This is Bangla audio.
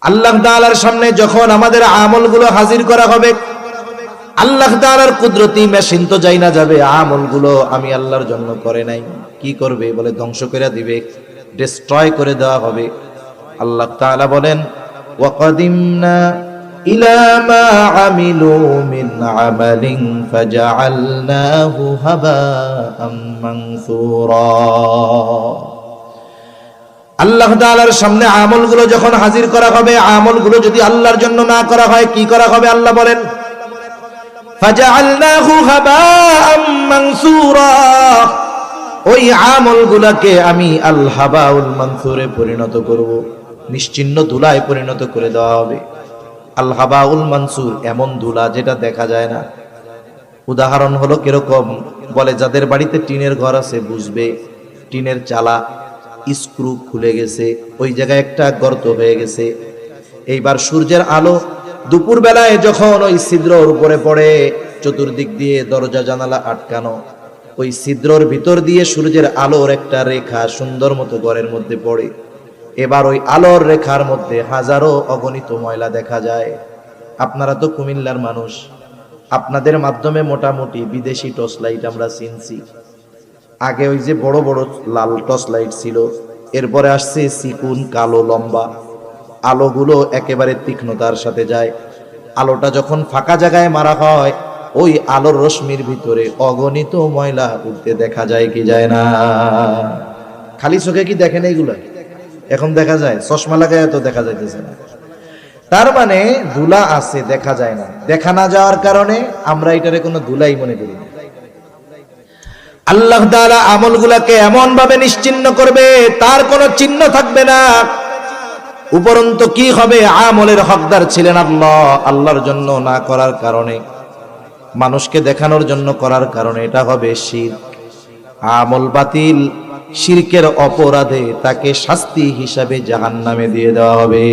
আল্লাহ তাআলার সামনে যখন আমাদের আমলগুলো হাজির করা হবে, আল্লাহ তাআলার কুদরতি মেশিন তো যাই না যাবে, আমলগুলো আমি আল্লাহর জন্য করে নাই, কি করবে? বলে ধ্বংস করে দিবে, ডিস্ট্রয় করে দেওয়া হবে। আল্লাহ তাআলা বলেন, ওয়াকাদিমনা ইলা মা আমিলু মিন আমালিন ফাজআলনাহু হাবাআম মানসুরা। আল্লাহ তাআলার সামনে আমলগুলো যখন হাজির করা হবে, আমলগুলো যদি আল্লাহর জন্য না করা হয়, কি করা হবে? আল্লাহ বলেন, ফাজআলনাহু হাবাআম মানসুরা। ওই আমলগুলোকে আমি আল হাবাউল মানসুরে পরিণত করব, নিশ্চিহ্ন ধুলায় পরিণত করে দেওয়া হবে। আল হাবাউল মানসুর এমন ধুলা যেটা দেখা যায় না। উদাহরণ হলো কিরকম? বলে যাদের বাড়িতে টিনের ঘর আছে বুঝবে, টিনের চালা স্ক্রু খুলে গেছে, ওই জায়গায় একটা গর্ত হয়ে গেছে। এইবার সূর্যের আলো দুপুর বেলায় যখন ওই ছিদ্রর উপরে পড়ে, চতুর্দিক দিয়ে দরজা জানালা আটকানো, ওই ছিদ্রর ভিতর দিয়ে সূর্যের আলোর একটা রেখা সুন্দর মতো ঘরের মধ্যে পড়ে। এবার ওই আলোর রেখার মধ্যে হাজারো অগণিত ময়লা দেখা যায়। আপনারা তো কুমিল্লার মানুষ, আপনাদের মাধ্যমে মোটামুটি বিদেশি টর্চ লাইট আমরা চিনছি। আগে ওই যে বড় বড় লাল টর্চ লাইট ছিল, এরপরে আসছে চিকুন কালো লম্বা আলোগুলো, একেবারে তীক্ষ্ণতার সাথে যায়। আলোটা যখন ফাঁকা জায়গায় মারা হয়, ওই আলোর রশ্মির ভিতরে অগণিত ময়লা উঠতে দেখা যায় কি যায় না? খালি চোখে কি দেখেন এইগুলো? এখন দেখা যায়, চশমা লাগায় তো দেখা যাইতেছে না। তার মানে ধুলা আছে, দেখা যায় না। দেখা না যাওয়ার কারণে আমরা এটারে কোনো ধুলাই মনে করি না। আল্লাহ তাআলা আমলগুলোকে এমন ভাবে নিশ্চিহ্ন করবে, তার কোনো চিহ্ন থাকবে না। উপরন্তু কি হবে? আমলের হকদার ছিলেন আল্লাহ, আল্লাহর জন্য না করার কারণে, মানুষকে দেখানোর জন্য করার কারণে এটা হবে শিরক। আমল বাতিল, শিরকের অপরাধে তাকে শাস্তি হিসাবে জাহান্নামে দিয়ে দেওয়া হবে।